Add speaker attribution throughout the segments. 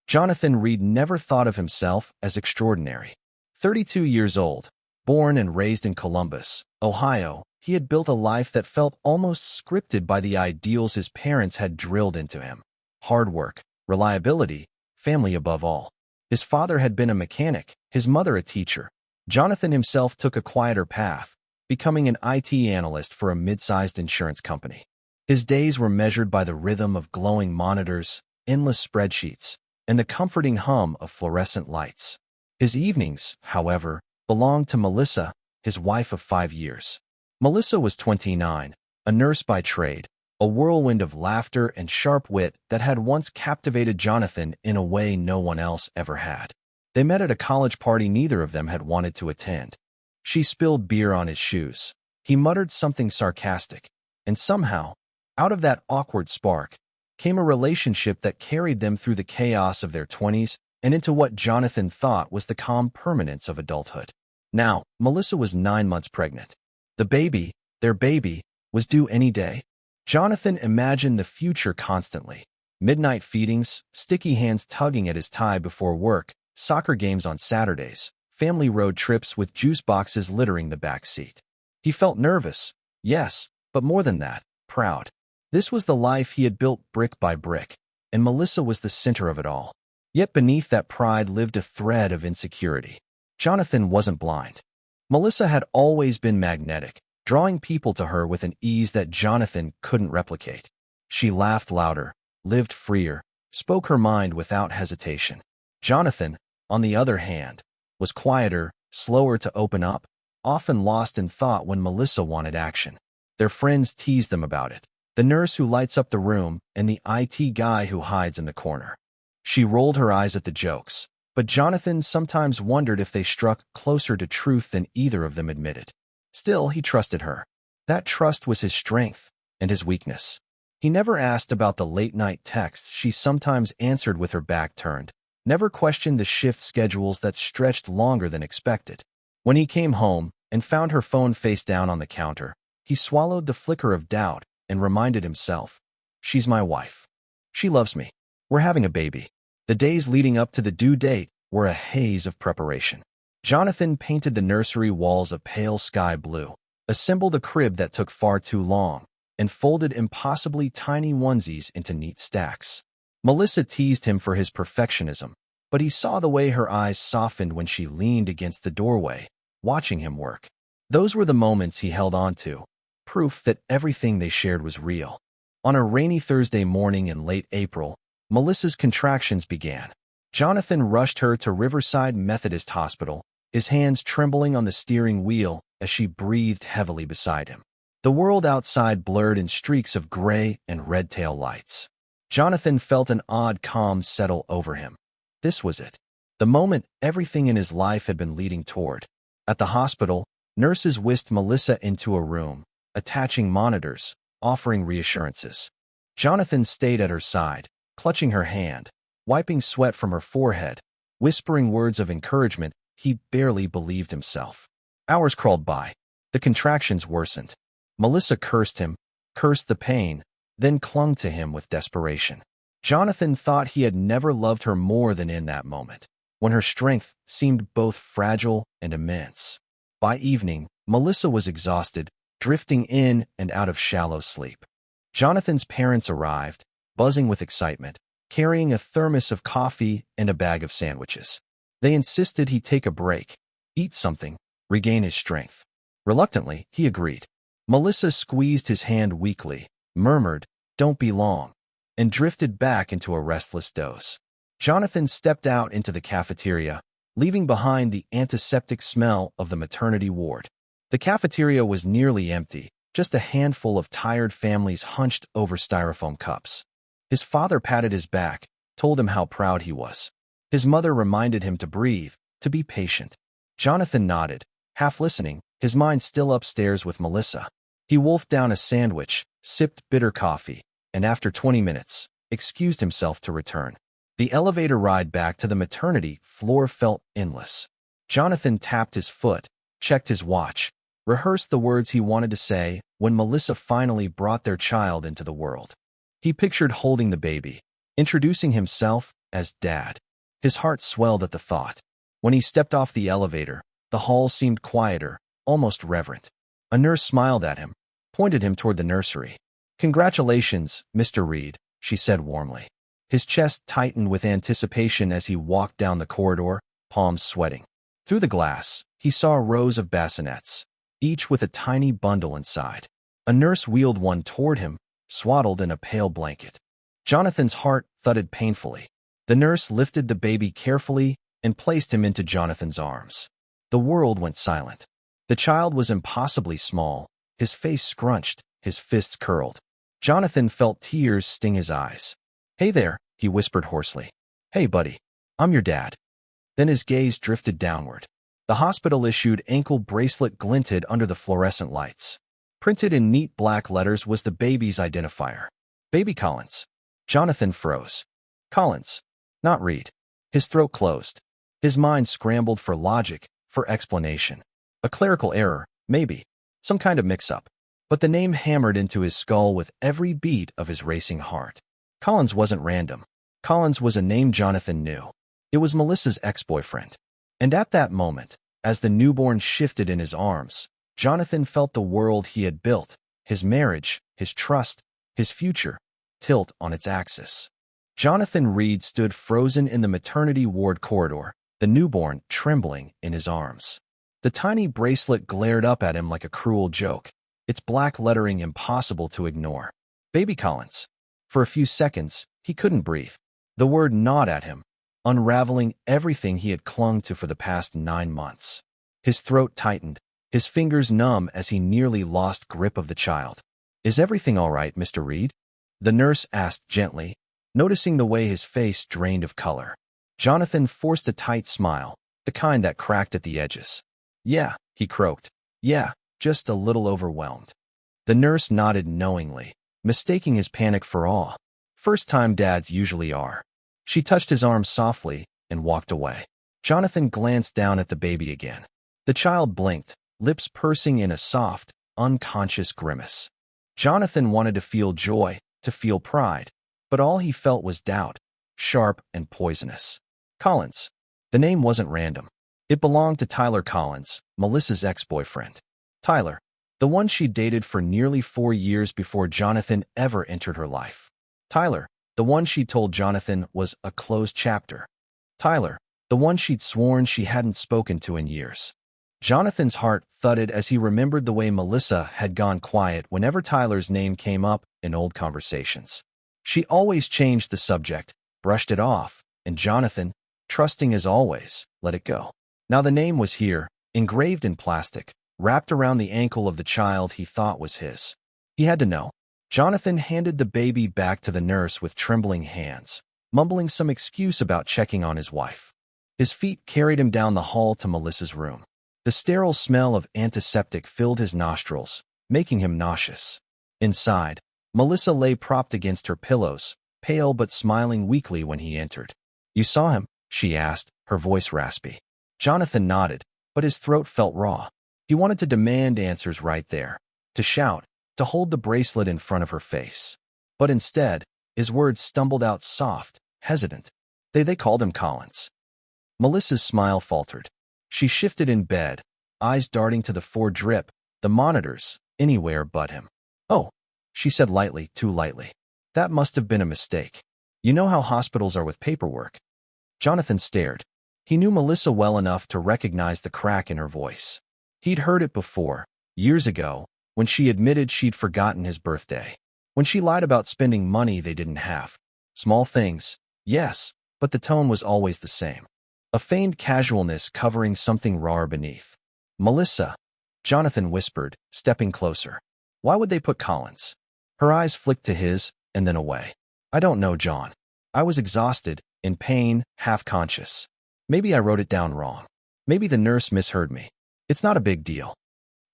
Speaker 1: Jonathan Reed never thought of himself as extraordinary. 32 years old, born and raised in Columbus, Ohio, he had built a life that felt almost scripted by the ideals his parents had drilled into him. Hard work, reliability, family above all. His father had been a mechanic, his mother a teacher. Jonathan himself took a quieter path, becoming an IT analyst for a mid-sized insurance company. His days were measured by the rhythm of glowing monitors, endless spreadsheets, and the comforting hum of fluorescent lights. His evenings, however, belonged to Melissa, his wife of 5 years. Melissa was 29, a nurse by trade, a whirlwind of laughter and sharp wit that had once captivated Jonathan in a way no one else ever had. They met at a college party neither of them had wanted to attend. She spilled beer on his shoes. He muttered something sarcastic, and somehow, out of that awkward spark, came a relationship that carried them through the chaos of their 20s and into what Jonathan thought was the calm permanence of adulthood. Now, Melissa was 9 months pregnant. The baby, their baby, was due any day. Jonathan imagined the future constantly. Midnight feedings, sticky hands tugging at his tie before work, soccer games on Saturdays, family road trips with juice boxes littering the back seat. He felt nervous, yes, but more than that, proud. This was the life he had built brick by brick, and Melissa was the center of it all. Yet beneath that pride lived a thread of insecurity. Jonathan wasn't blind. Melissa had always been magnetic, drawing people to her with an ease that Jonathan couldn't replicate. She laughed louder, lived freer, spoke her mind without hesitation. Jonathan, on the other hand, was quieter, slower to open up, often lost in thought when Melissa wanted action. Their friends teased them about it. The nurse who lights up the room and the IT guy who hides in the corner. She rolled her eyes at the jokes, but Jonathan sometimes wondered if they struck closer to truth than either of them admitted. Still, he trusted her. That trust was his strength and his weakness. He never asked about the late-night texts she sometimes answered with her back turned, never questioned the shift schedules that stretched longer than expected. When he came home and found her phone face down on the counter, he swallowed the flicker of doubt and reminded himself, "She's my wife. She loves me. We're having a baby." The days leading up to the due date were a haze of preparation. Jonathan painted the nursery walls a pale sky blue, assembled a crib that took far too long, and folded impossibly tiny onesies into neat stacks. Melissa teased him for his perfectionism, but he saw the way her eyes softened when she leaned against the doorway, watching him work. Those were the moments he held on to, proof that everything they shared was real. On a rainy Thursday morning in late April, Melissa's contractions began. Jonathan rushed her to Riverside Methodist Hospital, his hands trembling on the steering wheel as she breathed heavily beside him. The world outside blurred in streaks of gray and red tail lights. Jonathan felt an odd calm settle over him. This was it. The moment everything in his life had been leading toward. At the hospital, nurses whisked Melissa into a room, attaching monitors, offering reassurances. Jonathan stayed at her side, clutching her hand, wiping sweat from her forehead, whispering words of encouragement. He barely believed himself. Hours crawled by. The contractions worsened. Melissa cursed him, cursed the pain, then clung to him with desperation. Jonathan thought he had never loved her more than in that moment, when her strength seemed both fragile and immense. By evening, Melissa was exhausted, drifting in and out of shallow sleep. Jonathan's parents arrived, buzzing with excitement, carrying a thermos of coffee and a bag of sandwiches. They insisted he take a break, eat something, regain his strength. Reluctantly, he agreed. Melissa squeezed his hand weakly, murmured, "Don't be long," and drifted back into a restless doze. Jonathan stepped out into the cafeteria, leaving behind the antiseptic smell of the maternity ward. The cafeteria was nearly empty, just a handful of tired families hunched over styrofoam cups. His father patted his back, told him how proud he was. His mother reminded him to breathe, to be patient. Jonathan nodded, half listening, his mind still upstairs with Melissa. He wolfed down a sandwich, sipped bitter coffee, and after 20 minutes, excused himself to return. The elevator ride back to the maternity floor felt endless. Jonathan tapped his foot, checked his watch, rehearsed the words he wanted to say when Melissa finally brought their child into the world. He pictured holding the baby, introducing himself, as Dad. His heart swelled at the thought. When he stepped off the elevator, the hall seemed quieter, almost reverent. A nurse smiled at him, pointed him toward the nursery. "Congratulations, Mr. Reed," she said warmly. His chest tightened with anticipation as he walked down the corridor, palms sweating. Through the glass, he saw rows of bassinets, each with a tiny bundle inside. A nurse wheeled one toward him, swaddled in a pale blanket. Jonathan's heart thudded painfully. The nurse lifted the baby carefully and placed him into Jonathan's arms. The world went silent. The child was impossibly small, his face scrunched, his fists curled. Jonathan felt tears sting his eyes. "Hey there," he whispered hoarsely. "Hey, buddy. I'm your dad." Then his gaze drifted downward. The hospital-issued ankle bracelet glinted under the fluorescent lights. Printed in neat black letters was the baby's identifier. "Baby Collins." Jonathan froze. Collins, not Reed. His throat closed. His mind scrambled for logic, for explanation. A clerical error, maybe. Some kind of mix-up. But the name hammered into his skull with every beat of his racing heart. Collins wasn't random. Collins was a name Jonathan knew. It was Melissa's ex-boyfriend. And at that moment, as the newborn shifted in his arms, Jonathan felt the world he had built, his marriage, his trust, his future, tilt on its axis. Jonathan Reed stood frozen in the maternity ward corridor, the newborn trembling in his arms. The tiny bracelet glared up at him like a cruel joke, its black lettering impossible to ignore. "Baby Collins." For a few seconds, he couldn't breathe. The word gnawed at him, unraveling everything he had clung to for the past 9 months. His throat tightened, his fingers numb as he nearly lost grip of the child. "Is everything all right, Mr. Reed?" the nurse asked gently, noticing the way his face drained of color. Jonathan forced a tight smile, the kind that cracked at the edges. "Yeah," he croaked. "Yeah, just a little overwhelmed." The nurse nodded knowingly, mistaking his panic for awe. First-time dads usually are. She touched his arm softly and walked away. Jonathan glanced down at the baby again. The child blinked, lips pursing in a soft, unconscious grimace. Jonathan wanted to feel joy, to feel pride, but all he felt was doubt, sharp and poisonous. Collins. The name wasn't random. It belonged to Tyler Collins, Melissa's ex-boyfriend. Tyler, the one she dated for nearly 4 years before Jonathan ever entered her life. Tyler, the one she told Jonathan was a closed chapter. Tyler, the one she'd sworn she hadn't spoken to in years. Jonathan's heart thudded as he remembered the way Melissa had gone quiet whenever Tyler's name came up in old conversations. She always changed the subject, brushed it off, and Jonathan, trusting as always, let it go. Now the name was here, engraved in plastic, wrapped around the ankle of the child he thought was his. He had to know. Jonathan handed the baby back to the nurse with trembling hands, mumbling some excuse about checking on his wife. His feet carried him down the hall to Melissa's room. The sterile smell of antiseptic filled his nostrils, making him nauseous. Inside, Melissa lay propped against her pillows, pale but smiling weakly when he entered. "You saw him?" she asked, her voice raspy. Jonathan nodded, but his throat felt raw. He wanted to demand answers right there, to shout, to hold the bracelet in front of her face. But instead, his words stumbled out soft, hesitant. They called him Collins. Melissa's smile faltered. She shifted in bed, eyes darting to the 4-drip, the monitors, anywhere but him. "Oh," she said lightly, too lightly. "That must have been a mistake. You know how hospitals are with paperwork." Jonathan stared. He knew Melissa well enough to recognize the crack in her voice. He'd heard it before, years ago, when she admitted she'd forgotten his birthday. When she lied about spending money they didn't have. Small things, yes, but the tone was always the same. A feigned casualness covering something rawer beneath. "Melissa," Jonathan whispered, stepping closer. "Why would they put Collins?" Her eyes flicked to his, and then away. "I don't know, John. I was exhausted, in pain, half-conscious. Maybe I wrote it down wrong. Maybe the nurse misheard me. It's not a big deal."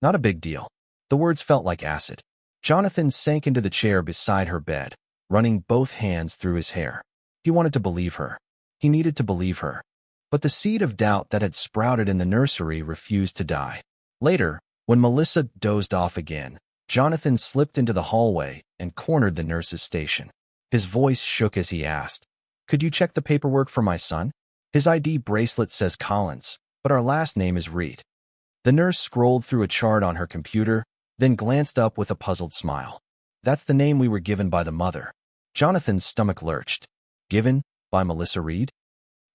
Speaker 1: Not a big deal. The words felt like acid. Jonathan sank into the chair beside her bed, running both hands through his hair. He wanted to believe her. He needed to believe her. But the seed of doubt that had sprouted in the nursery refused to die. Later, when Melissa dozed off again, Jonathan slipped into the hallway and cornered the nurse's station. His voice shook as he asked, Could you check the paperwork for my son? His ID bracelet says Collins, but our last name is Reed. The nurse scrolled through a chart on her computer, then glanced up with a puzzled smile. That's the name we were given by the mother. Jonathan's stomach lurched. Given by Melissa Reed?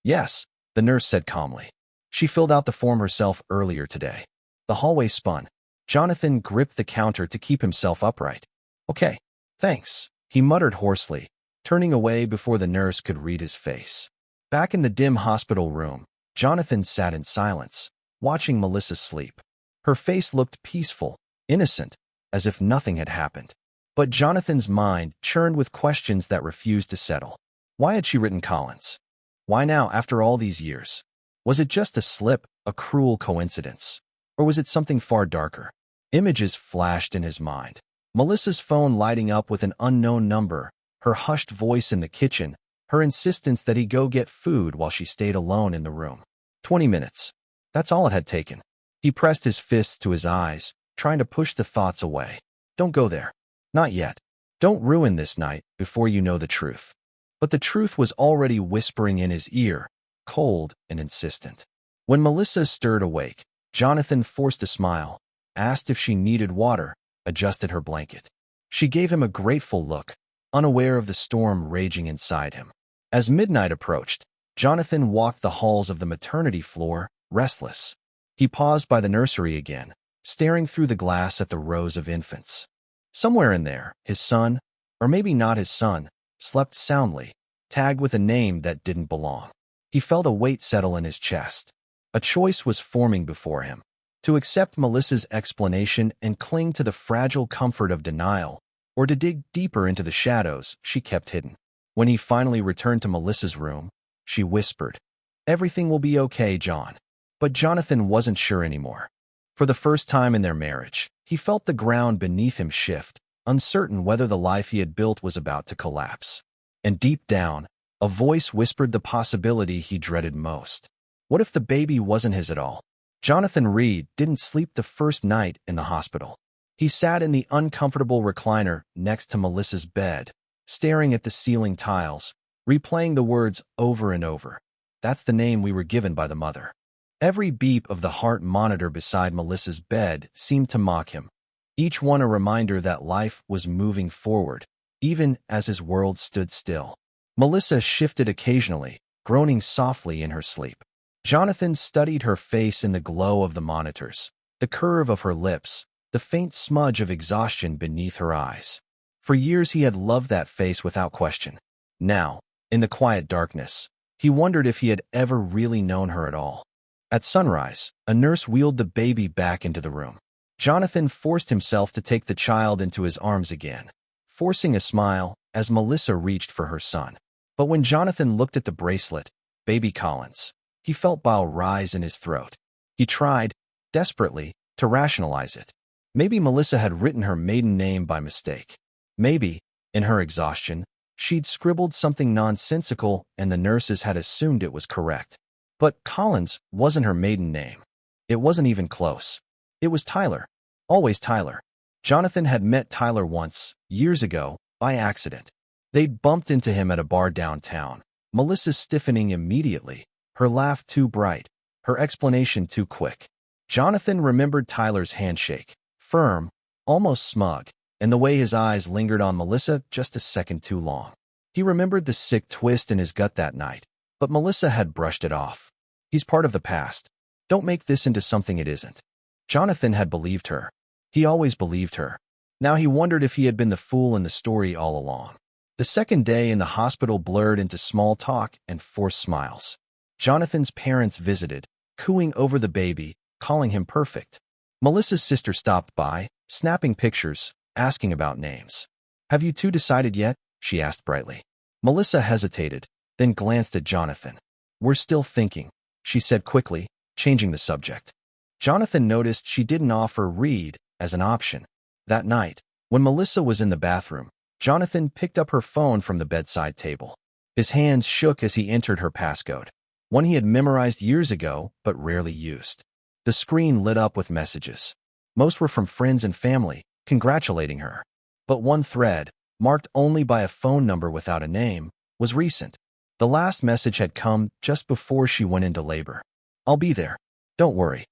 Speaker 1: Yes, the nurse said calmly. She filled out the form herself earlier today. The hallway spun. Jonathan gripped the counter to keep himself upright. Okay, thanks, he muttered hoarsely, turning away before the nurse could read his face. Back in the dim hospital room, Jonathan sat in silence, watching Melissa sleep. Her face looked peaceful, innocent, as if nothing had happened. But Jonathan's mind churned with questions that refused to settle. Why had she written Collins? Why now, after all these years? Was it just a slip, a cruel coincidence? Or was it something far darker? Images flashed in his mind. Melissa's phone lighting up with an unknown number, her hushed voice in the kitchen, her insistence that he go get food while she stayed alone in the room. 20 minutes. That's all it had taken. He pressed his fists to his eyes, trying to push the thoughts away. Don't go there. Not yet. Don't ruin this night before you know the truth. But the truth was already whispering in his ear, cold and insistent. When Melissa stirred awake, Jonathan forced a smile, asked if she needed water, adjusted her blanket. She gave him a grateful look, unaware of the storm raging inside him. As midnight approached, Jonathan walked the halls of the maternity floor, restless. He paused by the nursery again, staring through the glass at the rows of infants. Somewhere in there, his son, or maybe not his son, slept soundly, tagged with a name that didn't belong. He felt a weight settle in his chest. A choice was forming before him: to accept Melissa's explanation and cling to the fragile comfort of denial, or to dig deeper into the shadows she kept hidden. When he finally returned to Melissa's room, she whispered, "Everything will be okay, John." But Jonathan wasn't sure anymore. For the first time in their marriage, he felt the ground beneath him shift, uncertain whether the life he had built was about to collapse. And deep down, a voice whispered the possibility he dreaded most. What if the baby wasn't his at all? Jonathan Reed didn't sleep the first night in the hospital. He sat in the uncomfortable recliner next to Melissa's bed, staring at the ceiling tiles, replaying the words over and over. That's the name we were given by the mother. Every beep of the heart monitor beside Melissa's bed seemed to mock him, each one a reminder that life was moving forward, even as his world stood still. Melissa shifted occasionally, groaning softly in her sleep. Jonathan studied her face in the glow of the monitors, the curve of her lips, the faint smudge of exhaustion beneath her eyes. For years he had loved that face without question. Now, in the quiet darkness, he wondered if he had ever really known her at all. At sunrise, a nurse wheeled the baby back into the room. Jonathan forced himself to take the child into his arms again, forcing a smile as Melissa reached for her son. But when Jonathan looked at the bracelet, baby Collins, he felt bile rise in his throat. He tried, desperately, to rationalize it. Maybe Melissa had written her maiden name by mistake. Maybe, in her exhaustion, she'd scribbled something nonsensical and the nurses had assumed it was correct. But Collins wasn't her maiden name. It wasn't even close. It was Tyler. Always Tyler. Jonathan had met Tyler once, years ago, by accident. They'd bumped into him at a bar downtown, Melissa stiffening immediately, her laugh too bright, her explanation too quick. Jonathan remembered Tyler's handshake, firm, almost smug, and the way his eyes lingered on Melissa just a second too long. He remembered the sick twist in his gut that night, but Melissa had brushed it off. He's part of the past. Don't make this into something it isn't. Jonathan had believed her. He always believed her. Now he wondered if he had been the fool in the story all along. The second day in the hospital blurred into small talk and forced smiles. Jonathan's parents visited, cooing over the baby, calling him perfect. Melissa's sister stopped by, snapping pictures, asking about names. "Have you two decided yet?" she asked brightly. Melissa hesitated, then glanced at Jonathan. "We're still thinking," she said quickly, changing the subject. Jonathan noticed she didn't offer Reed as an option. That night, when Melissa was in the bathroom, Jonathan picked up her phone from the bedside table. His hands shook as he entered her passcode, one he had memorized years ago but rarely used. The screen lit up with messages. Most were from friends and family, congratulating her. But one thread, marked only by a phone number without a name, was recent. The last message had come just before she went into labor. I'll be there. Don't worry.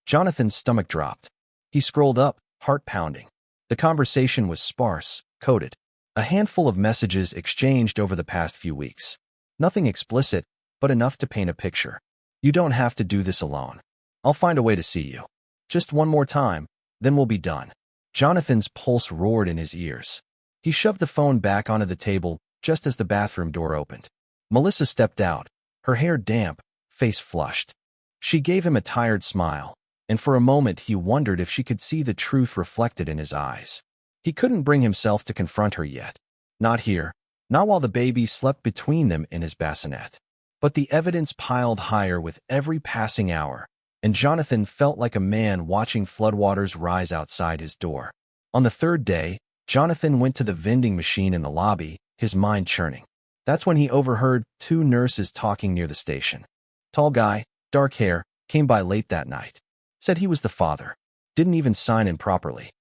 Speaker 1: Jonathan's stomach dropped. He scrolled up, heart pounding. The conversation was sparse, coded. A handful of messages exchanged over the past few weeks. Nothing explicit, but enough to paint a picture. You don't have to do this alone. I'll find a way to see you. Just one more time, then we'll be done. Jonathan's pulse roared in his ears. He shoved the phone back onto the table just as the bathroom door opened. Melissa stepped out, her hair damp, face flushed. She gave him a tired smile, and for a moment he wondered if she could see the truth reflected in his eyes. He couldn't bring himself to confront her yet. Not here, not while the baby slept between them in his bassinet. But the evidence piled higher with every passing hour, and Jonathan felt like a man watching floodwaters rise outside his door. On the third day, Jonathan went to the vending machine in the lobby, his mind churning. That's when he overheard two nurses talking near the station. Tall guy, dark hair, came by late that night. Said he was the father. Didn't even sign in properly.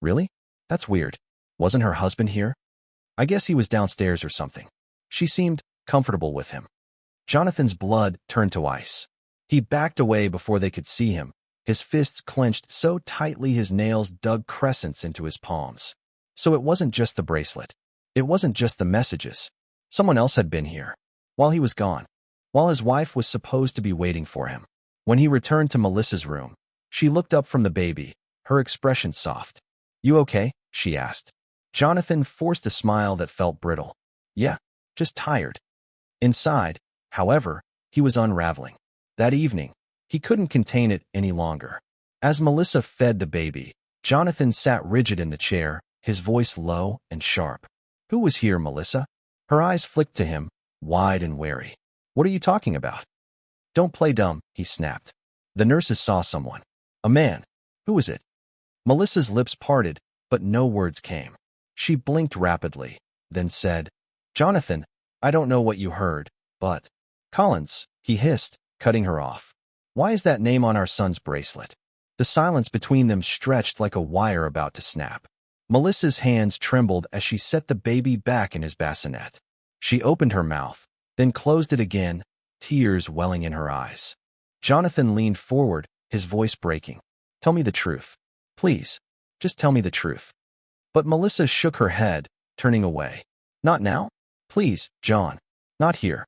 Speaker 1: Really? That's weird. Wasn't her husband here? I guess he was downstairs or something. She seemed comfortable with him. Jonathan's blood turned to ice. He backed away before they could see him, his fists clenched so tightly his nails dug crescents into his palms. So it wasn't just the bracelet. It wasn't just the messages. Someone else had been here. While he was gone. While his wife was supposed to be waiting for him. When he returned to Melissa's room, she looked up from the baby, her expression soft. You okay? She asked. Jonathan forced a smile that felt brittle. Yeah, just tired. Inside, however, he was unraveling. That evening, he couldn't contain it any longer. As Melissa fed the baby, Jonathan sat rigid in the chair, his voice low and sharp. Who was here, Melissa? Her eyes flicked to him, wide and wary. What are you talking about? Don't play dumb, he snapped. The nurses saw someone. A man. Who was it? Melissa's lips parted, but no words came. She blinked rapidly, then said, Jonathan, I don't know what you heard, but… Collins, he hissed, cutting her off. Why is that name on our son's bracelet? The silence between them stretched like a wire about to snap. Melissa's hands trembled as she set the baby back in his bassinet. She opened her mouth, then closed it again, tears welling in her eyes. Jonathan leaned forward, his voice breaking. Tell me the truth. Please, just tell me the truth. But Melissa shook her head, turning away. Not now? Please, John. Not here.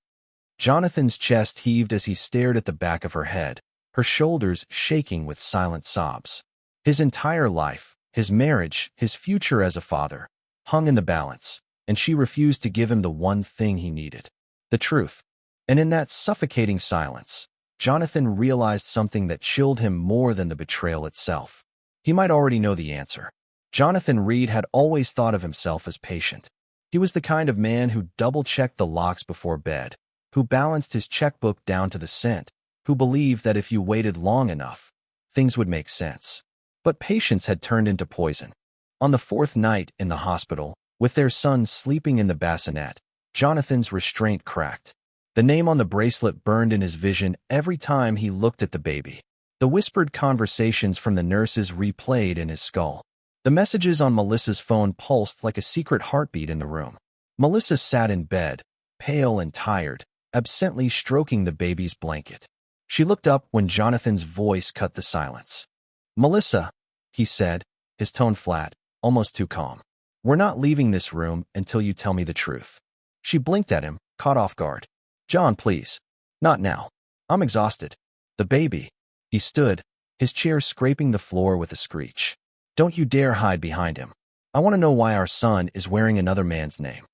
Speaker 1: Jonathan's chest heaved as he stared at the back of her head, her shoulders shaking with silent sobs. His entire life, his marriage, his future as a father, hung in the balance, and she refused to give him the one thing he needed. The truth. And in that suffocating silence, Jonathan realized something that chilled him more than the betrayal itself. He might already know the answer. Jonathan Reed had always thought of himself as patient. He was the kind of man who double-checked the locks before bed, who balanced his checkbook down to the cent, who believed that if you waited long enough, things would make sense. But patience had turned into poison. On the fourth night in the hospital, with their son sleeping in the bassinet, Jonathan's restraint cracked. The name on the bracelet burned in his vision every time he looked at the baby. The whispered conversations from the nurses replayed in his skull. The messages on Melissa's phone pulsed like a secret heartbeat in the room. Melissa sat in bed, pale and tired, absently stroking the baby's blanket. She looked up when Jonathan's voice cut the silence. Melissa, he said, his tone flat, almost too calm. We're not leaving this room until you tell me the truth. She blinked at him, caught off guard. John, please. Not now. I'm exhausted. The baby. He stood, his chair scraping the floor with a screech. Don't you dare hide behind him. I want to know why our son is wearing another man's name.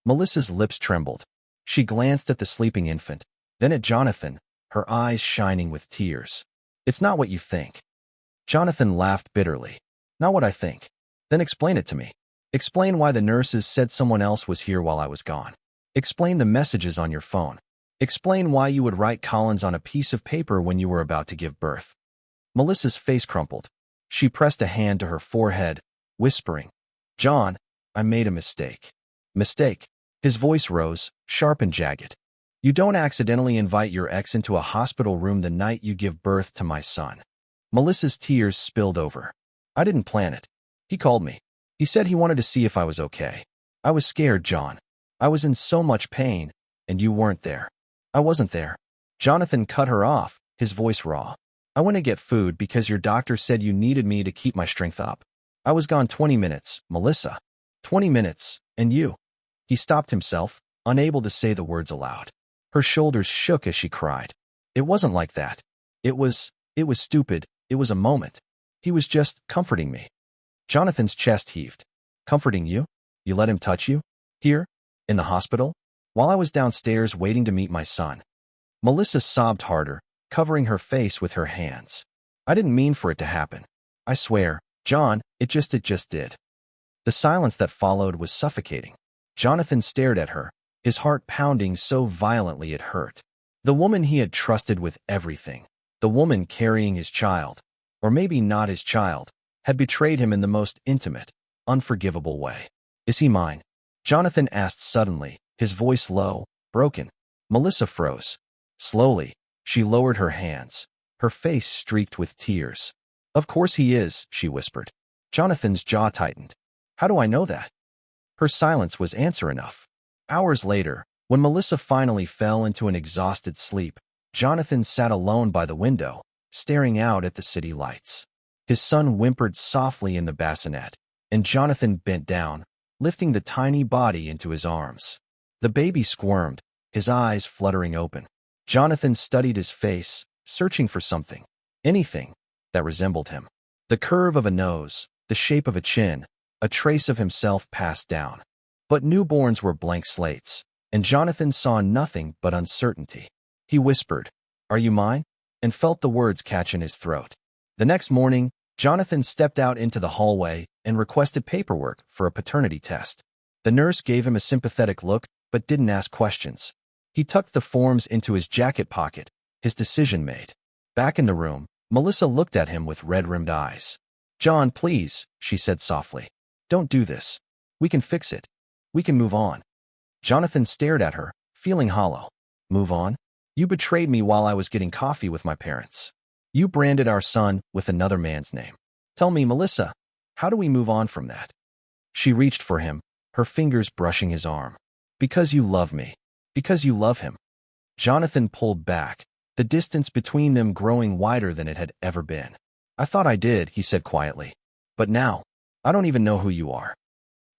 Speaker 1: Melissa's lips trembled. She glanced at the sleeping infant, then at Jonathan, her eyes shining with tears. It's not what you think. Jonathan laughed bitterly. Not what I think. Then explain it to me. Explain why the nurses said someone else was here while I was gone. Explain the messages on your phone. Explain why you would write Collins on a piece of paper when you were about to give birth. Melissa's face crumpled. She pressed a hand to her forehead, whispering, John, I made a mistake. Mistake. His voice rose, sharp and jagged. You don't accidentally invite your ex into a hospital room the night you give birth to my son. Melissa's tears spilled over. I didn't plan it. He called me. He said he wanted to see if I was okay. I was scared, John. I was in so much pain, And you weren't there. I wasn't there. Jonathan cut her off, his voice raw. I went to get food because your doctor said you needed me to keep my strength up. I was gone 20 minutes, Melissa. 20 minutes, and you. He stopped himself, unable to say the words aloud. Her shoulders shook as she cried. It wasn't like that. It was stupid. It was a moment. He was just comforting me. Jonathan's chest heaved. Comforting you? You let him touch you? Here? In the hospital? While I was downstairs waiting to meet my son. Melissa sobbed harder, covering her face with her hands. I didn't mean for it to happen. I swear, John, it just did. The silence that followed was suffocating. Jonathan stared at her, his heart pounding so violently it hurt. The woman he had trusted with everything, the woman carrying his child, or maybe not his child, had betrayed him in the most intimate, unforgivable way. Is he mine? Jonathan asked suddenly, his voice low, broken. Melissa froze. Slowly, she lowered her hands, her face streaked with tears. Of course he is, she whispered. Jonathan's jaw tightened. How do I know that? Her silence was answer enough. Hours later, when Melissa finally fell into an exhausted sleep, Jonathan sat alone by the window, staring out at the city lights. His son whimpered softly in the bassinet, and Jonathan bent down, lifting the tiny body into his arms. The baby squirmed, his eyes fluttering open. Jonathan studied his face, searching for something, anything, that resembled him. The curve of a nose, the shape of a chin, a trace of himself passed down. But newborns were blank slates, and Jonathan saw nothing but uncertainty. He whispered, "Are you mine?" and felt the words catch in his throat. The next morning, Jonathan stepped out into the hallway and requested paperwork for a paternity test. The nurse gave him a sympathetic look, but didn't ask questions. He tucked the forms into his jacket pocket, his decision made. Back in the room, Melissa looked at him with red-rimmed eyes. "John, please," she said softly. "Don't do this. We can fix it. We can move on." Jonathan stared at her, feeling hollow. "Move on? You betrayed me while I was getting coffee with my parents. You branded our son with another man's name. Tell me, Melissa, how do we move on from that?" She reached for him, her fingers brushing his arm. "Because you love me. Because you love him." Jonathan pulled back, the distance between them growing wider than it had ever been. "I thought I did," he said quietly. "But now, I don't even know who you are."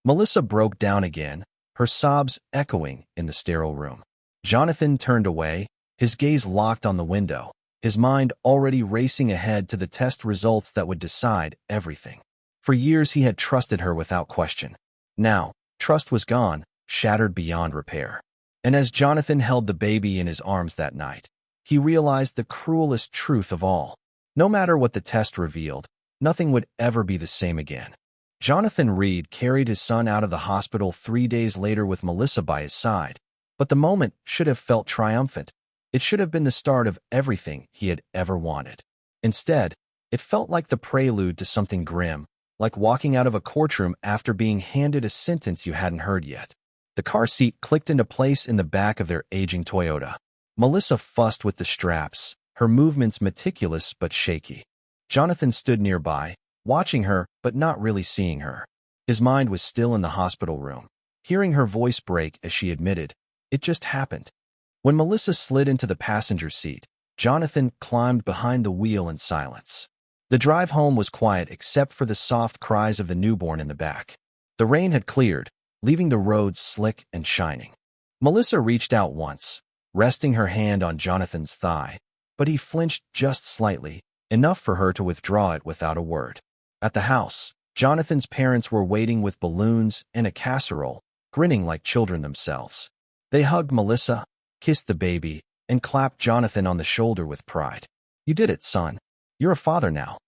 Speaker 1: Melissa broke down again, her sobs echoing in the sterile room. Jonathan turned away, his gaze locked on the window, his mind already racing ahead to the test results that would decide everything. For years he had trusted her without question. Now, trust was gone, shattered beyond repair. And as Jonathan held the baby in his arms that night, he realized the cruelest truth of all. No matter what the test revealed, nothing would ever be the same again. Jonathan Reed carried his son out of the hospital 3 days later with Melissa by his side, but the moment should have felt triumphant. It should have been the start of everything he had ever wanted. Instead, it felt like the prelude to something grim, like walking out of a courtroom after being handed a sentence you hadn't heard yet. The car seat clicked into place in the back of their aging Toyota. Melissa fussed with the straps, her movements meticulous but shaky. Jonathan stood nearby, watching her but not really seeing her. His mind was still in the hospital room, hearing her voice break as she admitted, "It just happened." When Melissa slid into the passenger seat, Jonathan climbed behind the wheel in silence. The drive home was quiet except for the soft cries of the newborn in the back. The rain had cleared, leaving the roads slick and shining. Melissa reached out once, resting her hand on Jonathan's thigh, but he flinched just slightly, enough for her to withdraw it without a word. At the house, Jonathan's parents were waiting with balloons and a casserole, grinning like children themselves. They hugged Melissa, kissed the baby, and clapped Jonathan on the shoulder with pride. "You did it, son. You're a father now."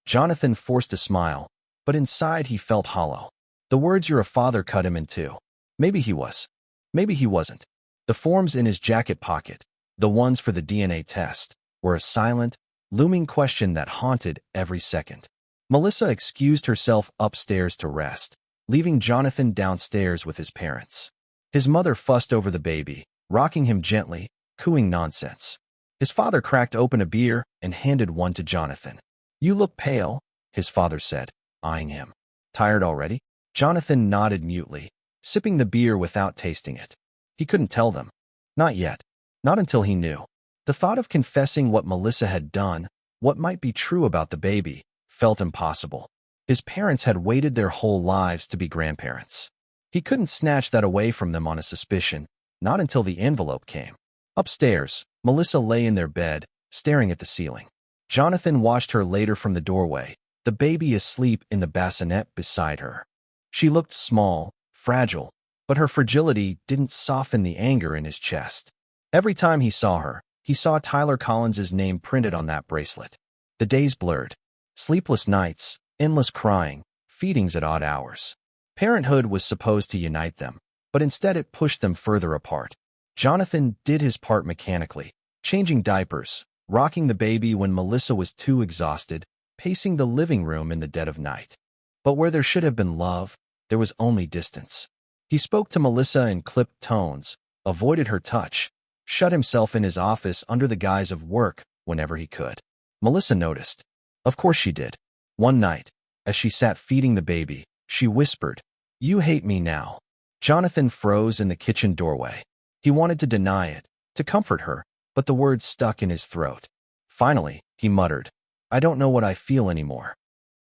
Speaker 1: Jonathan forced a smile, but inside he felt hollow. The words "you're a father" cut him in two. Maybe he was. Maybe he wasn't. The forms in his jacket pocket, the ones for the DNA test, were a silent, looming question that haunted every second. Melissa excused herself upstairs to rest, leaving Jonathan downstairs with his parents. His mother fussed over the baby, rocking him gently, cooing nonsense. His father cracked open a beer and handed one to Jonathan. "You look pale," his father said, eyeing him. "Tired already?" Jonathan nodded mutely, sipping the beer without tasting it. He couldn't tell them. Not yet. Not until he knew. The thought of confessing what Melissa had done, what might be true about the baby, felt impossible. His parents had waited their whole lives to be grandparents. He couldn't snatch that away from them on a suspicion, not until the envelope came. Upstairs, Melissa lay in their bed, staring at the ceiling. Jonathan watched her later from the doorway, the baby asleep in the bassinet beside her. She looked small, fragile, but her fragility didn't soften the anger in his chest. Every time he saw her, he saw Tyler Collins's name printed on that bracelet. The days blurred. Sleepless nights, endless crying, feedings at odd hours. Parenthood was supposed to unite them, but instead it pushed them further apart. Jonathan did his part mechanically, changing diapers, rocking the baby when Melissa was too exhausted, pacing the living room in the dead of night. But where there should have been love, there was only distance. He spoke to Melissa in clipped tones, avoided her touch, shut himself in his office under the guise of work whenever he could. Melissa noticed. Of course she did. One night, as she sat feeding the baby, she whispered, "You hate me now." Jonathan froze in the kitchen doorway. He wanted to deny it, to comfort her, but the words stuck in his throat. Finally, he muttered, "I don't know what I feel anymore."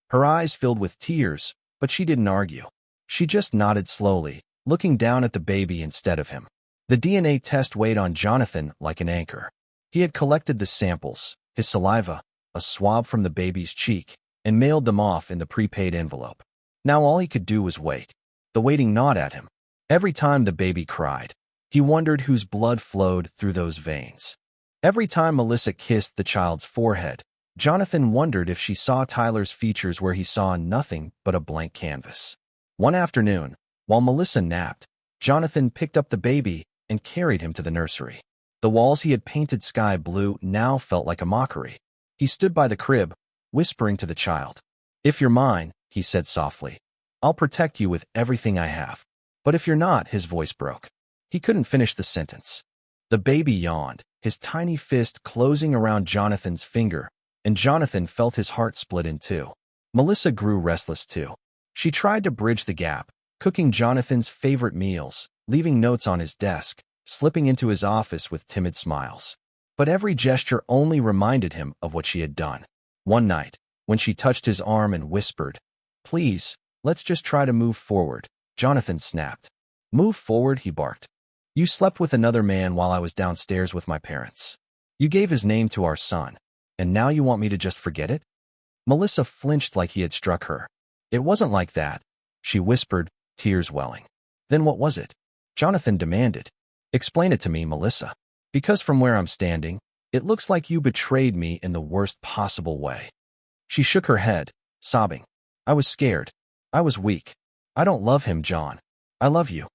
Speaker 1: Her eyes filled with tears, but she didn't argue. She just nodded slowly, looking down at the baby instead of him. The DNA test weighed on Jonathan like an anchor. He had collected the samples, his saliva, a swab from the baby's cheek, and mailed them off in the prepaid envelope. Now all he could do was wait. The waiting gnawed at him. Every time the baby cried, he wondered whose blood flowed through those veins. Every time Melissa kissed the child's forehead, Jonathan wondered if she saw Tyler's features where he saw nothing but a blank canvas. One afternoon, while Melissa napped, Jonathan picked up the baby and carried him to the nursery. The walls he had painted sky blue now felt like a mockery. He stood by the crib, whispering to the child. "If you're mine," he said softly, "I'll protect you with everything I have. But if you're not," his voice broke. He couldn't finish the sentence. The baby yawned, his tiny fist closing around Jonathan's finger, and Jonathan felt his heart split in two. Melissa grew restless too. She tried to bridge the gap, cooking Jonathan's favorite meals, leaving notes on his desk, slipping into his office with timid smiles. But every gesture only reminded him of what she had done. One night, when she touched his arm and whispered, "Please, let's just try to move forward," Jonathan snapped. "Move forward," he barked. "You slept with another man while I was downstairs with my parents. You gave his name to our son, and now you want me to just forget it?" Melissa flinched like he had struck her. "It wasn't like that," she whispered, tears welling. "Then what was it?" Jonathan demanded. "Explain it to me, Melissa. Because from where I'm standing, it looks like you betrayed me in the worst possible way." She shook her head, sobbing. "I was scared. I was weak. I don't love him, John. I love you."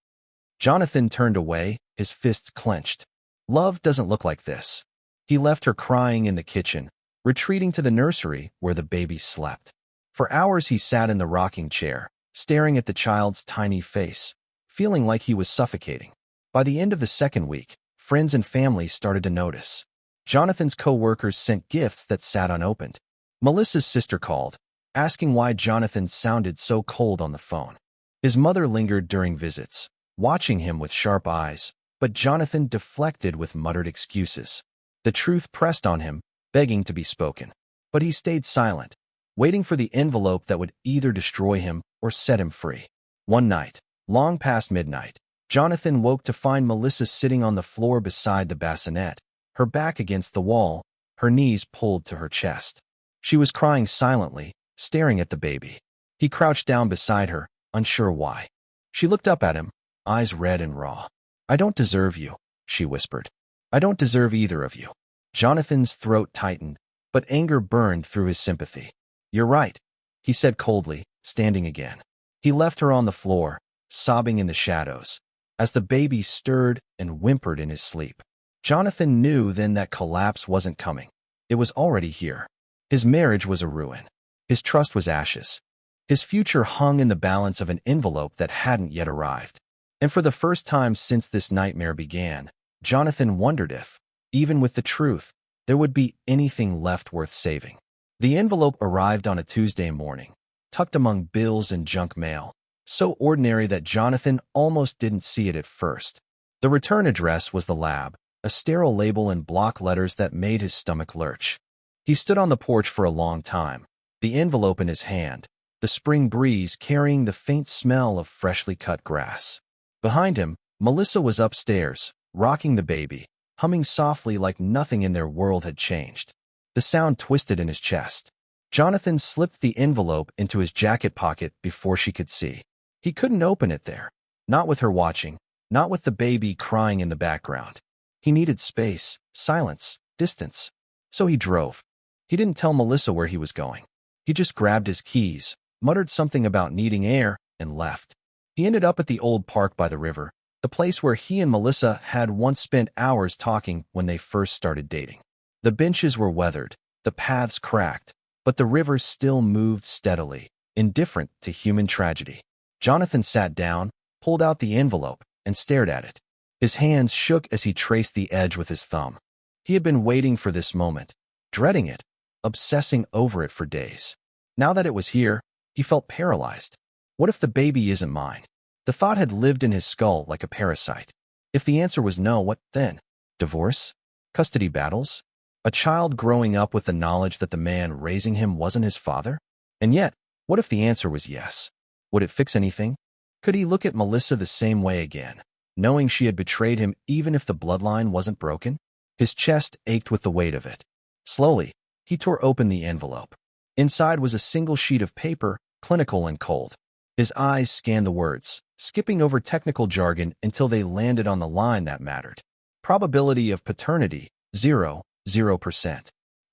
Speaker 1: Jonathan turned away, his fists clenched. "Love doesn't look like this." He left her crying in the kitchen, retreating to the nursery where the baby slept. For hours he sat in the rocking chair, staring at the child's tiny face, feeling like he was suffocating. By the end of the second week, friends and family started to notice. Jonathan's co-workers sent gifts that sat unopened. Melissa's sister called, asking why Jonathan sounded so cold on the phone. His mother lingered during visits, watching him with sharp eyes, but Jonathan deflected with muttered excuses. The truth pressed on him, begging to be spoken. But he stayed silent, waiting for the envelope that would either destroy him or set him free. One night, long past midnight, Jonathan woke to find Melissa sitting on the floor beside the bassinet, her back against the wall, her knees pulled to her chest. She was crying silently, staring at the baby. He crouched down beside her, unsure why. She looked up at him, eyes red and raw. "I don't deserve you," she whispered. "I don't deserve either of you." Jonathan's throat tightened, but anger burned through his sympathy. "You're right," he said coldly, standing again. He left her on the floor, sobbing in the shadows, as the baby stirred and whimpered in his sleep. Jonathan knew then that collapse wasn't coming. It was already here. His marriage was a ruin. His trust was ashes. His future hung in the balance of an envelope that hadn't yet arrived. And for the first time since this nightmare began, Jonathan wondered if, even with the truth, there would be anything left worth saving. The envelope arrived on a Tuesday morning, tucked among bills and junk mail, so ordinary that Jonathan almost didn't see it at first. The return address was the lab, a sterile label in block letters that made his stomach lurch. He stood on the porch for a long time, the envelope in his hand, the spring breeze carrying the faint smell of freshly cut grass. Behind him, Melissa was upstairs, rocking the baby, humming softly like nothing in their world had changed. The sound twisted in his chest. Jonathan slipped the envelope into his jacket pocket before she could see. He couldn't open it there. Not with her watching, not with the baby crying in the background. He needed space, silence, distance. So he drove. He didn't tell Melissa where he was going. He just grabbed his keys, muttered something about needing air, and left. He ended up at the old park by the river, the place where he and Melissa had once spent hours talking when they first started dating. The benches were weathered, the paths cracked, but the river still moved steadily, indifferent to human tragedy. Jonathan sat down, pulled out the envelope, and stared at it. His hands shook as he traced the edge with his thumb. He had been waiting for this moment, dreading it, obsessing over it for days. Now that it was here, he felt paralyzed. What if the baby isn't mine? The thought had lived in his skull like a parasite. If the answer was no, what then? Divorce? Custody battles? A child growing up with the knowledge that the man raising him wasn't his father? And yet, what if the answer was yes? Would it fix anything? Could he look at Melissa the same way again, knowing she had betrayed him even if the bloodline wasn't broken? His chest ached with the weight of it. Slowly, he tore open the envelope. Inside was a single sheet of paper, clinical and cold. His eyes scanned the words, skipping over technical jargon until they landed on the line that mattered. Probability of paternity, 0%.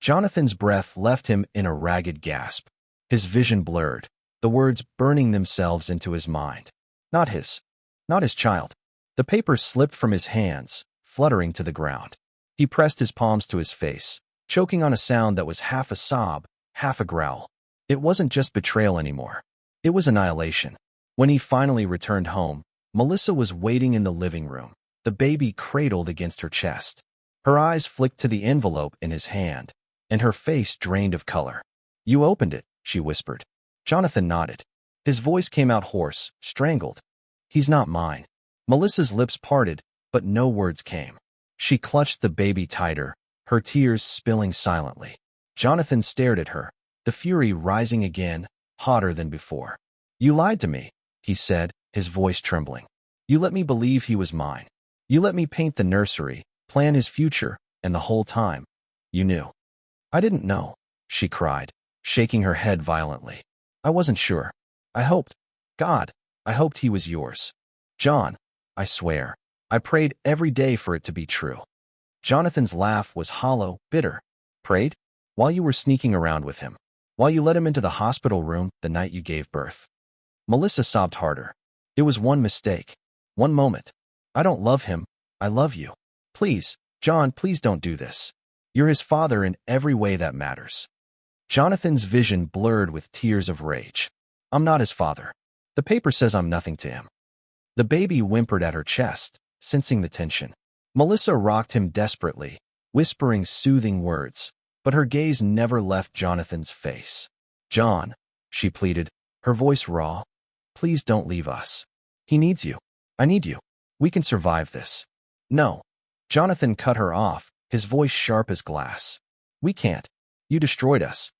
Speaker 1: Jonathan's breath left him in a ragged gasp. His vision blurred, the words burning themselves into his mind. Not his child. The paper slipped from his hands, fluttering to the ground. He pressed his palms to his face, choking on a sound that was half a sob, half a growl. It wasn't just betrayal anymore. It was annihilation. When he finally returned home, Melissa was waiting in the living room, the baby cradled against her chest. Her eyes flicked to the envelope in his hand, and her face drained of color. "You opened it," she whispered. Jonathan nodded. His voice came out hoarse, strangled. "He's not mine." Melissa's lips parted, but no words came. She clutched the baby tighter, her tears spilling silently. Jonathan stared at her, the fury rising again, hotter than before. "You lied to me," he said, his voice trembling. "You let me believe he was mine. You let me paint the nursery, plan his future, and the whole time, you knew." "I didn't know," she cried, shaking her head violently. "I wasn't sure. I hoped, God, I hoped he was yours. John, I swear, I prayed every day for it to be true." Jonathan's laugh was hollow, bitter. "Prayed? While you were sneaking around with him. While you let him into the hospital room the night you gave birth." Melissa sobbed harder. "It was one mistake. One moment. I don't love him. I love you. Please, John, please don't do this. You're his father in every way that matters." Jonathan's vision blurred with tears of rage. "I'm not his father. The paper says I'm nothing to him." The baby whimpered at her chest, sensing the tension. Melissa rocked him desperately, whispering soothing words, but her gaze never left Jonathan's face. "John," she pleaded, her voice raw, "please don't leave us. He needs you. I need you. We can survive this." "No." Jonathan cut her off, his voice sharp as glass. "We can't. You destroyed us."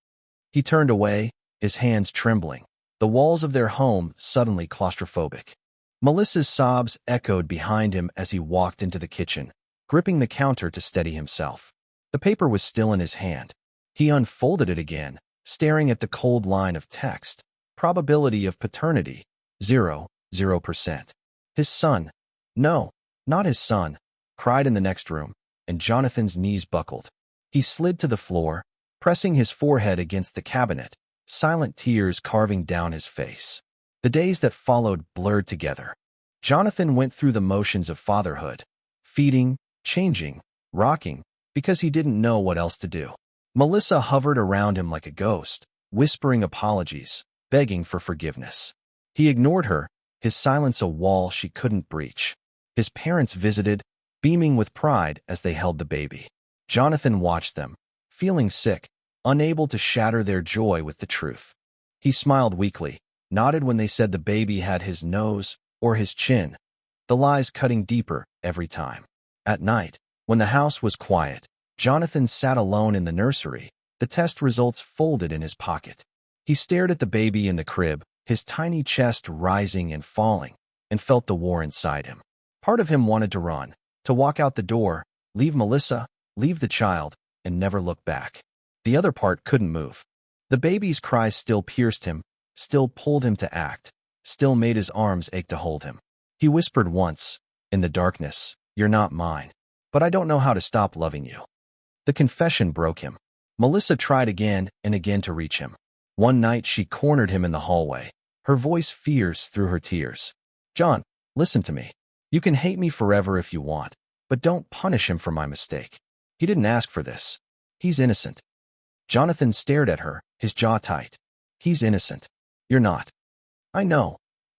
Speaker 1: He turned away, his hands trembling, the walls of their home suddenly claustrophobic. Melissa's sobs echoed behind him as he walked into the kitchen, gripping the counter to steady himself. The paper was still in his hand. He unfolded it again, staring at the cold line of text. Probability of paternity, 0%. His son. No, not his son, cried in the next room, and Jonathan's knees buckled. He slid to the floor, pressing his forehead against the cabinet, silent tears carving down his face. The days that followed blurred together. Jonathan went through the motions of fatherhood, feeding, changing, rocking, because he didn't know what else to do. Melissa hovered around him like a ghost, whispering apologies, begging for forgiveness. He ignored her, his silence a wall she couldn't breach. His parents visited, beaming with pride as they held the baby. Jonathan watched them, feeling sick, unable to shatter their joy with the truth. He smiled weakly, nodded when they said the baby had his nose or his chin, the lies cutting deeper every time. At night, when the house was quiet, Jonathan sat alone in the nursery, the test results folded in his pocket. He stared at the baby in the crib, his tiny chest rising and falling, and felt the war inside him. Part of him wanted to run, to walk out the door, leave Melissa, leave the child, and never look back. The other part couldn't move. The baby's cries still pierced him, still pulled him to act, still made his arms ache to hold him. He whispered once, in the darkness, "You're not mine, but I don't know how to stop loving you." The confession broke him. Melissa tried again and again to reach him. One night she cornered him in the hallway, her voice fierce through her tears. "John, listen to me. You can hate me forever if you want, but don't punish him for my mistake. He didn't ask for this. He's innocent." Jonathan stared at her, his jaw tight. "He's innocent. You're not." "I know,"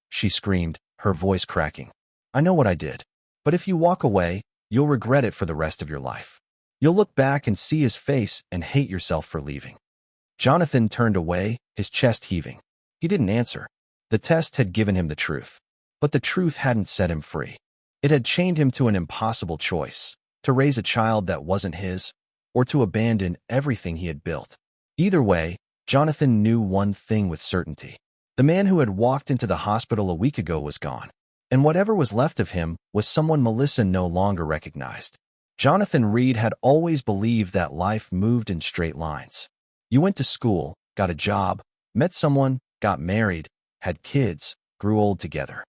Speaker 1: she screamed, her voice cracking. "I know what I did. But if you walk away, you'll regret it for the rest of your life. You'll look back and see his face and hate yourself for leaving." Jonathan turned away, his chest heaving. He didn't answer. The test had given him the truth. But the truth hadn't set him free. It had chained him to an impossible choice, to raise a child that wasn't his, or to abandon everything he had built. Either way, Jonathan knew one thing with certainty. The man who had walked into the hospital a week ago was gone, and whatever was left of him was someone Melissa no longer recognized. Jonathan Reed had always believed that life moved in straight lines. You went to school, got a job, met someone, got married, had kids, grew old together.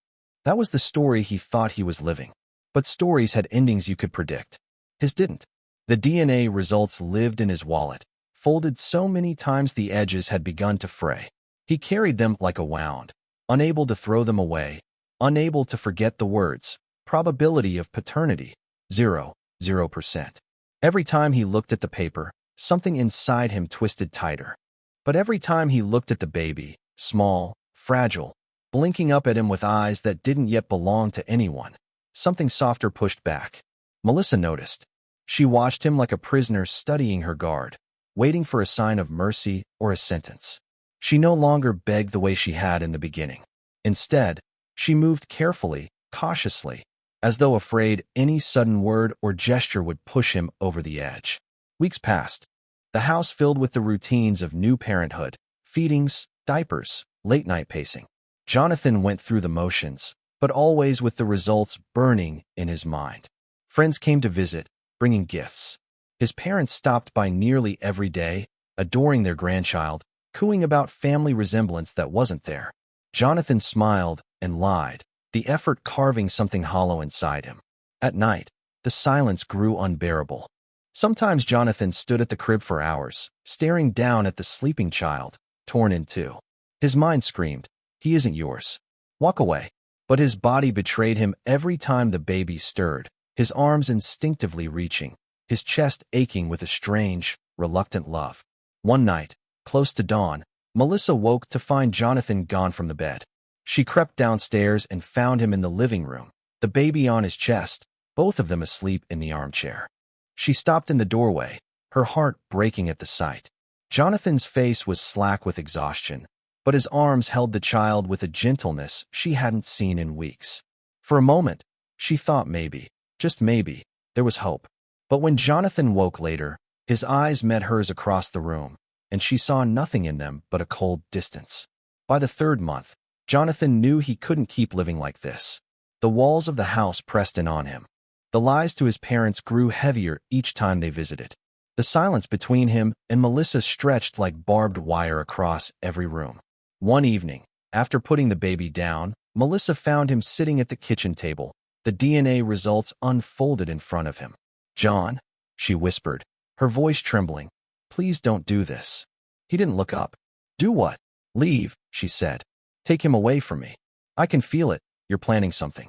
Speaker 1: That was the story he thought he was living. But stories had endings you could predict. His didn't. The DNA results lived in his wallet, folded so many times the edges had begun to fray. He carried them like a wound, unable to throw them away, unable to forget the words, probability of paternity, 0%. Every time he looked at the paper, something inside him twisted tighter. But every time he looked at the baby, small, fragile, blinking up at him with eyes that didn't yet belong to anyone, something softer pushed back. Melissa noticed. She watched him like a prisoner studying her guard, waiting for a sign of mercy or a sentence. She no longer begged the way she had in the beginning. Instead, she moved carefully, cautiously, as though afraid any sudden word or gesture would push him over the edge. Weeks passed. The house filled with the routines of new parenthood, feedings, diapers, late-night pacing. Jonathan went through the motions, but always with the results burning in his mind. Friends came to visit, bringing gifts. His parents stopped by nearly every day, adoring their grandchild, cooing about family resemblance that wasn't there. Jonathan smiled and lied, the effort carving something hollow inside him. At night, the silence grew unbearable. Sometimes Jonathan stood at the crib for hours, staring down at the sleeping child, torn in two. His mind screamed, "He isn't yours. Walk away." But his body betrayed him every time the baby stirred, his arms instinctively reaching, his chest aching with a strange, reluctant love. One night, close to dawn, Melissa woke to find Jonathan gone from the bed. She crept downstairs and found him in the living room, the baby on his chest, both of them asleep in the armchair. She stopped in the doorway, her heart breaking at the sight. Jonathan's face was slack with exhaustion, but his arms held the child with a gentleness she hadn't seen in weeks. For a moment, she thought maybe, just maybe, there was hope. But when Jonathan woke later, his eyes met hers across the room, and she saw nothing in them but a cold distance. By the third month, Jonathan knew he couldn't keep living like this. The walls of the house pressed in on him. The lies to his parents grew heavier each time they visited. The silence between him and Melissa stretched like barbed wire across every room. One evening, after putting the baby down, Melissa found him sitting at the kitchen table, the DNA results unfolded in front of him. "John," she whispered, her voice trembling, "please don't do this." He didn't look up. "Do what?" "Leave," she said. "Take him away from me. I can feel it. You're planning something."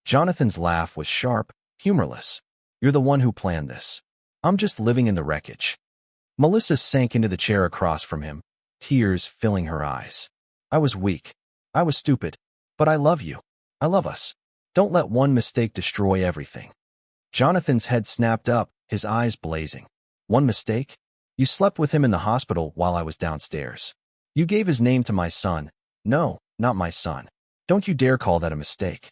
Speaker 1: Jonathan's laugh was sharp, humorless. "You're the one who planned this. I'm just living in the wreckage." Melissa sank into the chair across from him, tears filling her eyes. "I was weak. I was stupid. But I love you. I love us. Don't let one mistake destroy everything." Jonathan's head snapped up, his eyes blazing. "One mistake? You slept with him in the hospital while I was downstairs. You gave his name to my son. No, not my son. Don't you dare call that a mistake."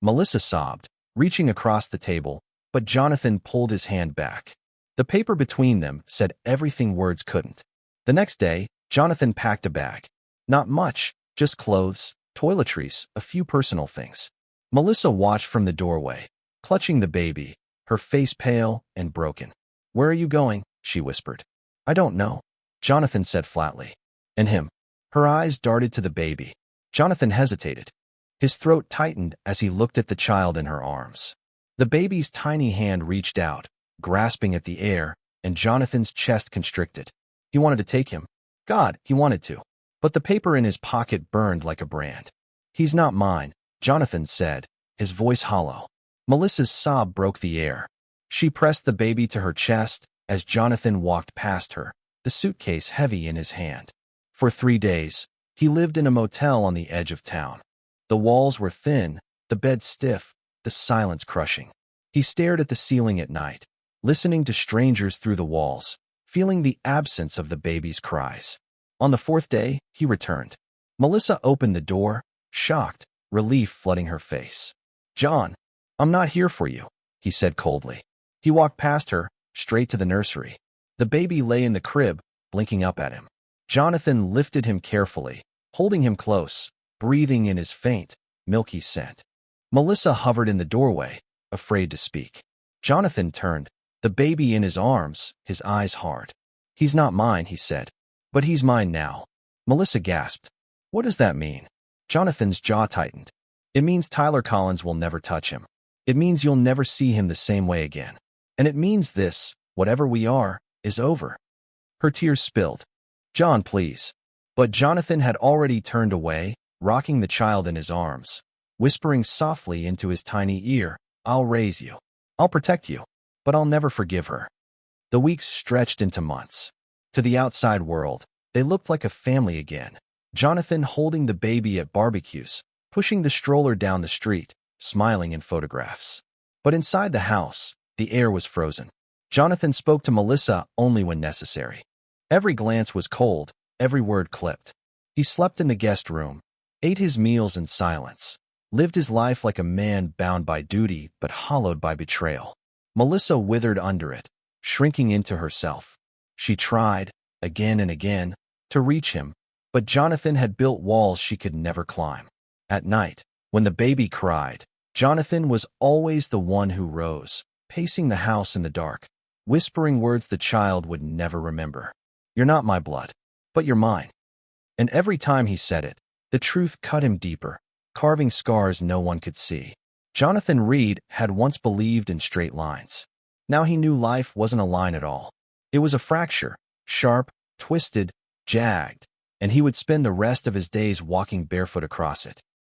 Speaker 1: Melissa sobbed, reaching across the table, but Jonathan pulled his hand back. The paper between them said everything words couldn't. The next day, Jonathan packed a bag. Not much, just clothes, toiletries, a few personal things. Melissa watched from the doorway, clutching the baby, her face pale and broken. "Where are you going?" she whispered. "I don't know," Jonathan said flatly. "And him?" Her eyes darted to the baby. Jonathan hesitated. His throat tightened as he looked at the child in her arms. The baby's tiny hand reached out, grasping at the air, and Jonathan's chest constricted. He wanted to take him. God, he wanted to. But the paper in his pocket burned like a brand. "He's not mine," Jonathan said, his voice hollow. Melissa's sob broke the air. She pressed the baby to her chest as Jonathan walked past her, the suitcase heavy in his hand. For 3 days, he lived in a motel on the edge of town. The walls were thin, the bed stiff, the silence crushing. He stared at the ceiling at night, listening to strangers through the walls, feeling the absence of the baby's cries. On the 4th day, he returned. Melissa opened the door, shocked, relief flooding her face. "John, I'm not here for you," he said coldly. He walked past her, straight to the nursery. The baby lay in the crib, blinking up at him. Jonathan lifted him carefully, holding him close, breathing in his faint, milky scent. Melissa hovered in the doorway, afraid to speak. Jonathan turned, the baby in his arms, his eyes hard. "He's not mine," he said. "But he's mine now." Melissa gasped. "What does that mean?" Jonathan's jaw tightened. "It means Tyler Collins will never touch him. It means you'll never see him the same way again. And it means this, whatever we are, is over." Her tears spilled. "John, please." But Jonathan had already turned away, rocking the child in his arms, whispering softly into his tiny ear, "I'll raise you. I'll protect you. But I'll never forgive her." The weeks stretched into months. To the outside world, they looked like a family again. Jonathan holding the baby at barbecues, pushing the stroller down the street, smiling in photographs. But inside the house, the air was frozen. Jonathan spoke to Melissa only when necessary. Every glance was cold, every word clipped. He slept in the guest room, ate his meals in silence, lived his life like a man bound by duty but hollowed by betrayal. Melissa withered under it, shrinking into herself. She tried, again and again, to reach him, but Jonathan had built walls she could never climb. At night, when the baby cried, Jonathan was always the one who rose, pacing the house in the dark, whispering words the child would never remember. "You're not my blood, but you're mine." And every time he said it, the truth cut him deeper, carving scars no one could see. Jonathan Reed had once believed in straight lines. Now he knew life wasn't a line at all. It was a fracture, sharp, twisted, jagged, and he would spend the rest of his days walking barefoot across it.